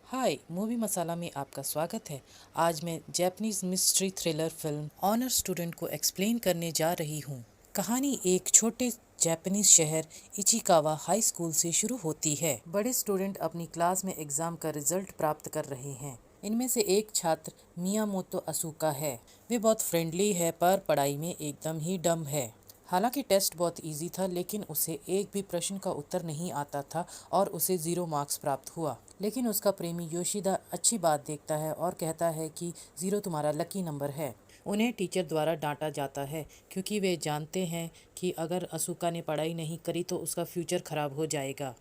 हाय, movie मसाला में आपका स्वागत है। आज मैं Japanese mystery thriller film honour student को एक्सप्लेन करने जा रही हूँ। कहानी एक छोटे जापानीज शहर इचिकावा हाई स्कूल से शुरू होती है। बड़े स्टूडेंट अपनी क्लास में एग्जाम का रिजल्ट प्राप्त कर रहे हैं। इनमें से एक छात्र मियामोतो असुका है। वे बहुत फ्रेंडली है पर पढ़ाई में एकदम ही डम है। हालांकि टेस्ट बहुत इजी था, लेकिन उसे एक भी प्रश्न का उत्तर नहीं आता था और उसे 0 मार्क्स प्राप्त हुआ। लेकिन उसका प्रेमी योशिदा अच्छी बात देखता है और कहता है कि 0 तुम्हारा लकी नंबर है। उन्हें टीचर द्वारा डांटा जाता है क्योंकि वे जानते हैं कि अगर असुका ने पढ़ाई नहीं करी तो उसका फ्यूचर खराब हो जाएगा।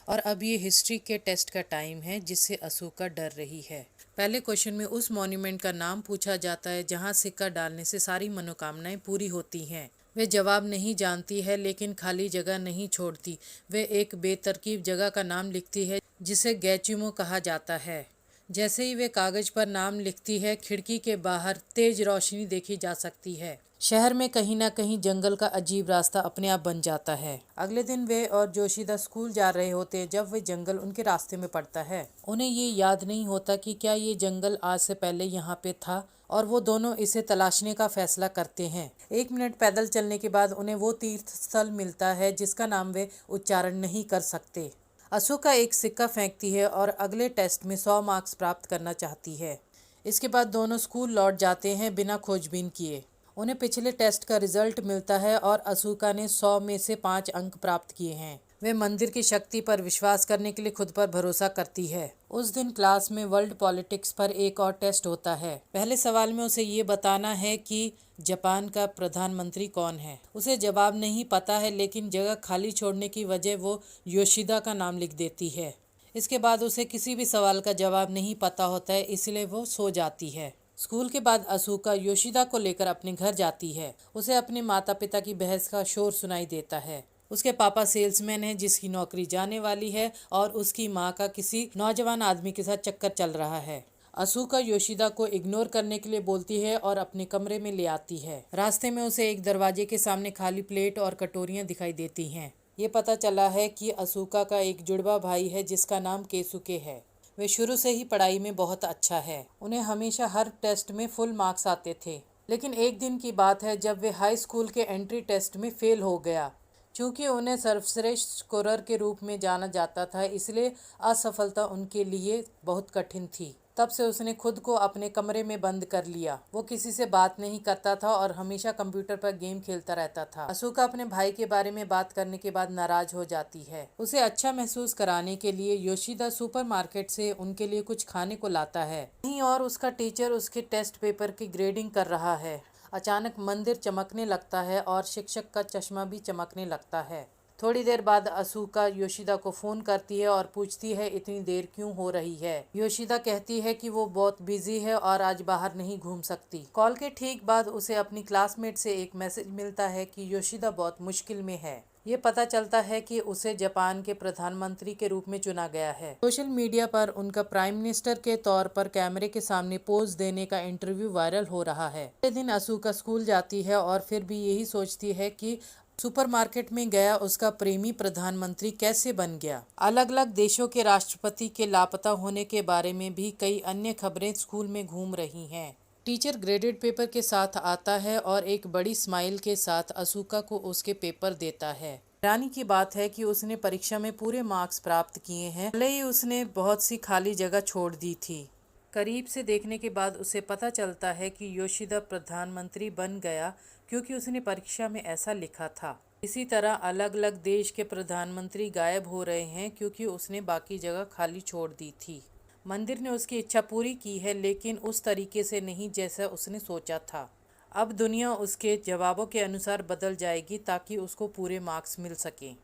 और अब ये हिस्ट्री के टेस्ट का टाइम है जिससे असुका डर रही है। पहले क्वेश्चन में उस मॉन्यूमेंट का नाम पूछा जाता है जहां सिक्का डालने से सारी मनोकामनाएं पूरी होती हैं। वे जवाब नहीं जानती है लेकिन खाली जगह नहीं छोड़ती। वे एक बेतरकीब जगह का नाम लिखती है जिसे गैचुमो कहा जाता है। जैसे ही वे कागज पर नाम लिखती है, खिड़की के बाहर तेज रोशनी देखी जा सकती है। शहर में कहीं ना कहीं जंगल का अजीब रास्ता अपने आप बन जाता है। अगले दिन वे और जोशीदा स्कूल जा रहे होते हैं जब वे जंगल उनके रास्ते में पड़ता है। उन्हें ये याद नहीं होता कि क्या ये जंगल आज से पहले यहाँ पे था, और वो दोनों इसे तलाशने का फैसला करते हैं। 1 मिनट पैदल चलने के बाद उन्हें वो तीर्थ स्थल मिलता है जिसका नाम वे उच्चारण नहीं कर सकते। असुका एक सिक्का फेंकती है और अगले टेस्ट में 100 मार्क्स प्राप्त करना चाहती है। इसके बाद दोनों स्कूल लौट जाते हैं बिना खोजबीन किए। उन्हें पिछले टेस्ट का रिजल्ट मिलता है और असुका ने 100 में से 5 अंक प्राप्त किए हैं। वे मंदिर की शक्ति पर विश्वास करने के लिए खुद पर भरोसा करती है। उस दिन क्लास में वर्ल्ड पॉलिटिक्स पर एक और टेस्ट होता है। पहले सवाल में उसे ये बताना है कि जापान का प्रधानमंत्री कौन है। उसे जवाब नहीं पता है, लेकिन जगह खाली छोड़ने की वजह वो योशिदा का नाम लिख देती है। इसके बाद उसे किसी भी सवाल का जवाब नहीं पता होता है, इसलिए वो सो जाती है। स्कूल के बाद असुका योशिदा को लेकर अपने घर जाती है। उसे अपने माता पिता की बहस का शोर सुनाई देता है। उसके पापा सेल्समैन हैं जिसकी नौकरी जाने वाली है और उसकी माँ का किसी नौजवान आदमी के साथ चक्कर चल रहा है। असुका योशिदा को इग्नोर करने के लिए बोलती है और अपने कमरे में ले आती है। रास्ते में उसे एक दरवाजे के सामने खाली प्लेट और कटोरियां दिखाई देती हैं। ये पता चला है कि असुका का एक जुड़वा भाई है जिसका नाम केसुके है। वे शुरू से ही पढ़ाई में बहुत अच्छा है। उन्हें हमेशा हर टेस्ट में फुल मार्क्स आते थे। लेकिन एक दिन की बात है जब वे हाई स्कूल के एंट्री टेस्ट में फेल हो गया। चूंकि उन्हें सर्वश्रेष्ठ स्कोरर के रूप में जाना जाता था, इसलिए असफलता उनके लिए बहुत कठिन थी। तब से उसने खुद को अपने कमरे में बंद कर लिया। वो किसी से बात नहीं करता था और हमेशा कंप्यूटर पर गेम खेलता रहता था। असुका अपने भाई के बारे में बात करने के बाद नाराज हो जाती है। उसे अच्छा महसूस कराने के लिए योशिदा सुपरमार्केट से उनके लिए कुछ खाने को लाता है। कहीं और उसका टीचर उसके टेस्ट पेपर की ग्रेडिंग कर रहा है। अचानक मंदिर चमकने लगता है और शिक्षक का चश्मा भी चमकने लगता है। थोड़ी देर बाद असुका योशिदा को फोन करती है और पूछती है इतनी देर क्यों हो रही है। योशिदा कहती है कि वो बहुत बिजी है और आज बाहर नहीं घूम सकती। कॉल के ठीक बाद उसे अपनी क्लासमेट से एक मैसेज मिलता है कि योशिदा बहुत मुश्किल में है। ये पता चलता है कि उसे जापान के प्रधानमंत्री के रूप में चुना गया है। सोशल मीडिया पर उनका प्राइम मिनिस्टर के तौर पर कैमरे के सामने पोज देने का इंटरव्यू वायरल हो रहा है। अगले दिन असुका स्कूल जाती है और फिर भी यही सोचती है कि सुपरमार्केट में गया उसका प्रेमी प्रधानमंत्री कैसे बन गया। अलग अलग देशों के राष्ट्रपति के लापता होने के बारे में भी कई अन्य खबरें स्कूल में घूम रही हैं। टीचर ग्रेडेड पेपर के साथ आता है और एक बड़ी स्माइल के साथ असुका को उसके पेपर देता है। हैरानी की बात है कि उसने परीक्षा में पूरे मार्क्स प्राप्त किए हैं, भले ही उसने बहुत सी खाली जगह छोड़ दी थी। करीब से देखने के बाद उसे पता चलता है कि योशिदा प्रधानमंत्री बन गया क्योंकि उसने परीक्षा में ऐसा लिखा था। इसी तरह अलग अलग देश के प्रधानमंत्री गायब हो रहे हैं क्योंकि उसने बाकी जगह खाली छोड़ दी थी। मंदिर ने उसकी इच्छा पूरी की है, लेकिन उस तरीके से नहीं जैसा उसने सोचा था। अब दुनिया उसके जवाबों के अनुसार बदल जाएगी ताकि उसको पूरे मार्क्स मिल सकें।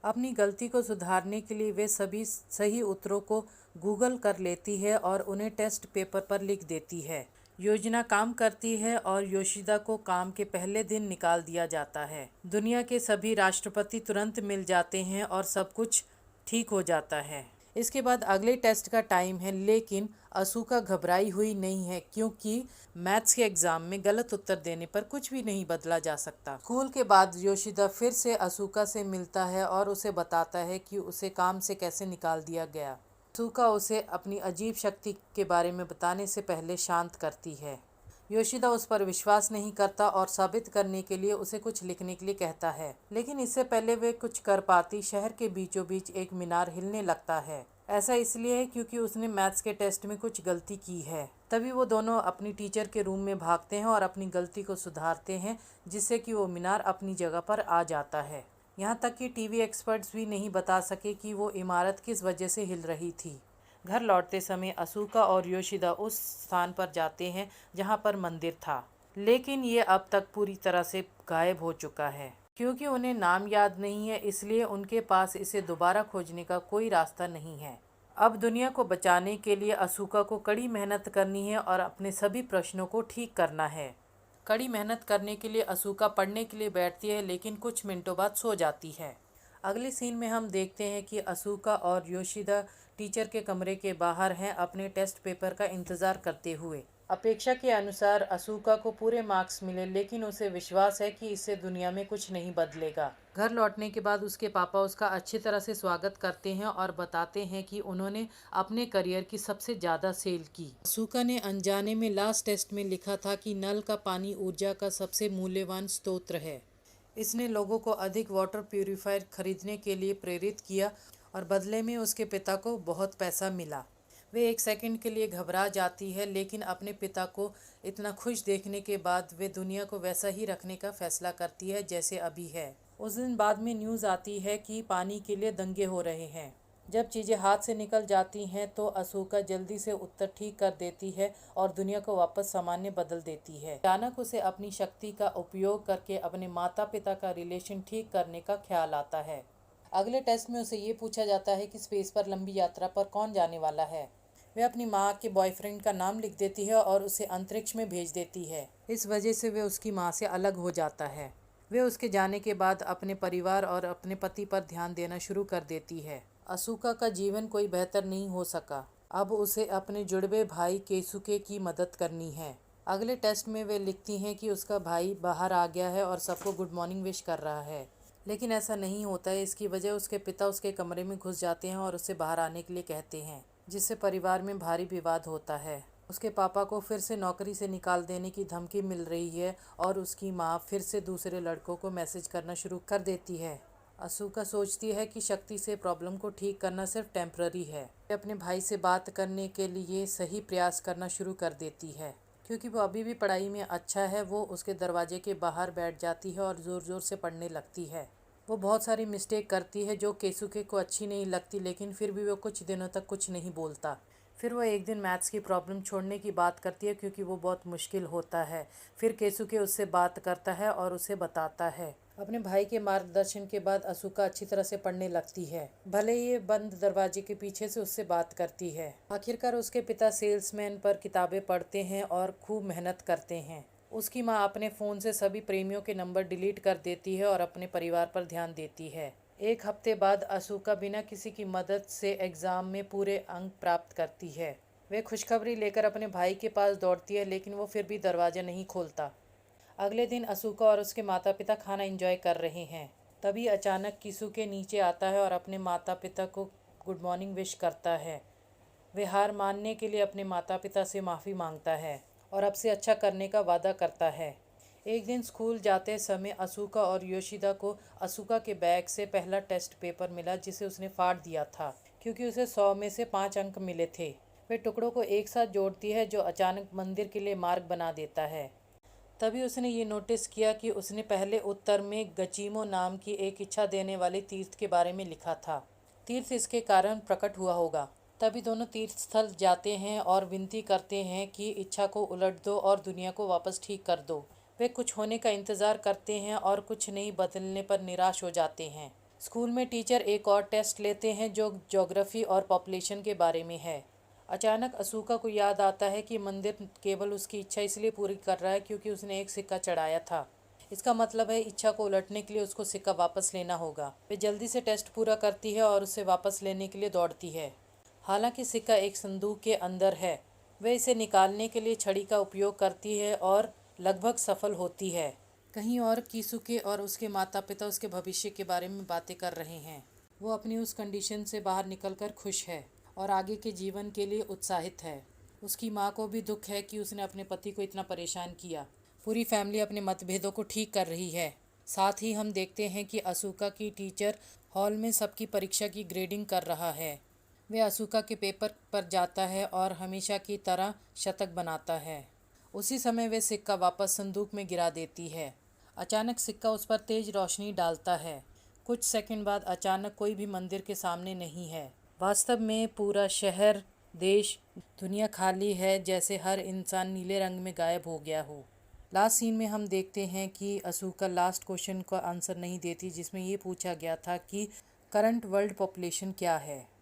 अपनी गलती को सुधारने के लिए वे सभी सही उत्तरों को गूगल कर लेती है और उन्हें टेस्ट पेपर पर लिख देती है। योजना काम करती है और योशिदा को काम के पहले दिन निकाल दिया जाता है। दुनिया के सभी राष्ट्रपति तुरंत मिल जाते हैं और सब कुछ ठीक हो जाता है। इसके बाद अगले टेस्ट का टाइम है, लेकिन असुका घबराई हुई नहीं है क्योंकि मैथ्स के एग्जाम में गलत उत्तर देने पर कुछ भी नहीं बदला जा सकता। स्कूल के बाद योशिदा फिर से असुका से मिलता है और उसे बताता है कि उसे काम से कैसे निकाल दिया गया। असूका उसे अपनी अजीब शक्ति के बारे में बताने से पहले शांत करती है। योशिदा उस पर विश्वास नहीं करता और साबित करने के लिए उसे कुछ लिखने के लिए कहता है, लेकिन इससे पहले वे कुछ कर पाती शहर के बीचों बीच एक मीनार हिलने लगता है। ऐसा इसलिए है क्योंकि उसने मैथ्स के टेस्ट में कुछ गलती की है। तभी वो दोनों अपनी टीचर के रूम में भागते हैं और अपनी गलती को सुधारते हैं, जिससे कि वो मीनार अपनी जगह पर आ जाता है। यहाँ तक कि टीवी एक्सपर्ट्स भी नहीं बता सके कि वो इमारत किस वजह से हिल रही थी। घर लौटते समय असूका और योशिदा उस स्थान पर जाते हैं जहाँ पर मंदिर था, लेकिन ये अब तक पूरी तरह से गायब हो चुका है। क्योंकि उन्हें नाम याद नहीं है, इसलिए उनके पास इसे दोबारा खोजने का कोई रास्ता नहीं है। अब दुनिया को बचाने के लिए असूका को कड़ी मेहनत करनी है और अपने सभी प्रश्नों को ठीक करना है। कड़ी मेहनत करने के लिए असूका पढ़ने के लिए बैठती है, लेकिन कुछ मिनटों बाद सो जाती है। अगले सीन में हम देखते हैं कि असूका और योशिदा टीचर के कमरे के बाहर हैं, अपने टेस्ट पेपर का इंतज़ार करते हुए। अपेक्षा के अनुसार असूका को पूरे मार्क्स मिले, लेकिन उसे विश्वास है कि इससे दुनिया में कुछ नहीं बदलेगा। घर लौटने के बाद उसके पापा उसका अच्छी तरह से स्वागत करते हैं और बताते हैं कि उन्होंने अपने करियर की सबसे ज़्यादा सेल की। असूका ने अनजाने में लास्ट टेस्ट में लिखा था कि नल का पानी ऊर्जा का सबसे मूल्यवान स्रोत है। इसने लोगों को अधिक वाटर प्यूरिफायर खरीदने के लिए प्रेरित किया और बदले में उसके पिता को बहुत पैसा मिला। वे एक सेकंड के लिए घबरा जाती है, लेकिन अपने पिता को इतना खुश देखने के बाद वे दुनिया को वैसा ही रखने का फैसला करती है जैसे अभी है। उस दिन बाद में न्यूज़ आती है कि पानी के लिए दंगे हो रहे हैं। जब चीज़ें हाथ से निकल जाती हैं तो असूका जल्दी से उत्तर ठीक कर देती है और दुनिया को वापस सामान्य बदल देती है। अचानक उसे अपनी शक्ति का उपयोग करके अपने माता पिता का रिलेशन ठीक करने का ख्याल आता है। अगले टेस्ट में उसे ये पूछा जाता है कि स्पेस पर लंबी यात्रा पर कौन जाने वाला है। वे अपनी माँ के बॉयफ्रेंड का नाम लिख देती है और उसे अंतरिक्ष में भेज देती है। इस वजह से वे उसकी माँ से अलग हो जाता है। वे उसके जाने के बाद अपने परिवार और अपने पति पर ध्यान देना शुरू कर देती है। असूका का जीवन कोई बेहतर नहीं हो सका। अब उसे अपने जुड़वे भाई केसुके की मदद करनी है। अगले टेस्ट में वे लिखती हैं कि उसका भाई बाहर आ गया है और सबको गुड मॉर्निंग विश कर रहा है, लेकिन ऐसा नहीं होता है। इसकी वजह उसके पिता उसके कमरे में घुस जाते हैं और उससे बाहर आने के लिए कहते हैं, जिससे परिवार में भारी विवाद होता है। उसके पापा को फिर से नौकरी से निकाल देने की धमकी मिल रही है और उसकी माँ फिर से दूसरे लड़कों को मैसेज करना शुरू कर देती है। असूका सोचती है कि शक्ति से प्रॉब्लम को ठीक करना सिर्फ टेम्पररी है। वे अपने भाई से बात करने के लिए सही प्रयास करना शुरू कर देती है। क्योंकि वो अभी भी पढ़ाई में अच्छा है, वो उसके दरवाजे के बाहर बैठ जाती है और ज़ोर ज़ोर से पढ़ने लगती है। वो बहुत सारी मिस्टेक करती है जो केसुके को अच्छी नहीं लगती, लेकिन फिर भी वो कुछ दिनों तक कुछ नहीं बोलता। फिर वो एक दिन मैथ्स की प्रॉब्लम छोड़ने की बात करती है क्योंकि वो बहुत मुश्किल होता है। फिर केसुके उससे बात करता है और उसे बताता है। अपने भाई के मार्गदर्शन के बाद असूका अच्छी तरह से पढ़ने लगती है, भले ही ये बंद दरवाजे के पीछे से उससे बात करती है। आखिरकार उसके पिता सेल्समैन पर किताबें पढ़ते हैं और खूब मेहनत करते हैं। उसकी माँ अपने फ़ोन से सभी प्रेमियों के नंबर डिलीट कर देती है और अपने परिवार पर ध्यान देती है। एक हफ्ते बाद असूका बिना किसी की मदद से एग्ज़ाम में पूरे अंक प्राप्त करती है। वे खुशखबरी लेकर अपने भाई के पास दौड़ती है, लेकिन वो फिर भी दरवाज़ा नहीं खोलता। अगले दिन असूका और उसके माता पिता खाना एंजॉय कर रहे हैं। तभी अचानक किसुके नीचे आता है और अपने माता पिता को गुड मॉर्निंग विश करता है। वे हार मानने के लिए अपने माता पिता से माफ़ी मांगता है और अब से अच्छा करने का वादा करता है। एक दिन स्कूल जाते समय असूका और योशिदा को असूका के बैग से पहला टेस्ट पेपर मिला, जिसे उसने फाड़ दिया था क्योंकि उसे 100 में से 5 अंक मिले थे। वे टुकड़ों को एक साथ जोड़ती है, जो अचानक मंदिर के लिए मार्ग बना देता है। तभी उसने ये नोटिस किया कि उसने पहले उत्तर में गचीमो नाम की एक इच्छा देने वाले तीर्थ के बारे में लिखा था। तीर्थ इसके कारण प्रकट हुआ होगा। तभी दोनों तीर्थ स्थल जाते हैं और विनती करते हैं कि इच्छा को उलट दो और दुनिया को वापस ठीक कर दो। वे कुछ होने का इंतज़ार करते हैं और कुछ नहीं बदलने पर निराश हो जाते हैं। स्कूल में टीचर एक और टेस्ट लेते हैं जो ज्योग्राफी और पॉपुलेशन के बारे में है। अचानक असूका को याद आता है कि मंदिर केवल उसकी इच्छा इसलिए पूरी कर रहा है क्योंकि उसने एक सिक्का चढ़ाया था। इसका मतलब है इच्छा को उलटने के लिए उसको सिक्का वापस लेना होगा। वे जल्दी से टेस्ट पूरा करती है और उसे वापस लेने के लिए दौड़ती है। हालांकि सिक्का एक संदूक के अंदर है। वे इसे निकालने के लिए छड़ी का उपयोग करती है और लगभग सफल होती है। कहीं और किसुके और उसके माता पिता उसके भविष्य के बारे में बातें कर रहे हैं। वो अपनी उस कंडीशन से बाहर निकलकर खुश है और आगे के जीवन के लिए उत्साहित है। उसकी माँ को भी दुख है कि उसने अपने पति को इतना परेशान किया। पूरी फैमिली अपने मतभेदों को ठीक कर रही है। साथ ही हम देखते हैं कि असूका की टीचर हॉल में सबकी परीक्षा की ग्रेडिंग कर रहा है। वे असूका के पेपर पर जाता है और हमेशा की तरह शतक बनाता है। उसी समय वे सिक्का वापस संदूक में गिरा देती है। अचानक सिक्का उस पर तेज रोशनी डालता है। कुछ सेकंड बाद अचानक कोई भी मंदिर के सामने नहीं है। वास्तव में पूरा शहर, देश, दुनिया खाली है, जैसे हर इंसान नीले रंग में गायब हो गया हो। लास्ट सीन में हम देखते हैं कि असूका लास्ट क्वेश्चन का आंसर नहीं देती, जिसमें ये पूछा गया था कि करंट वर्ल्ड पॉपुलेशन क्या है।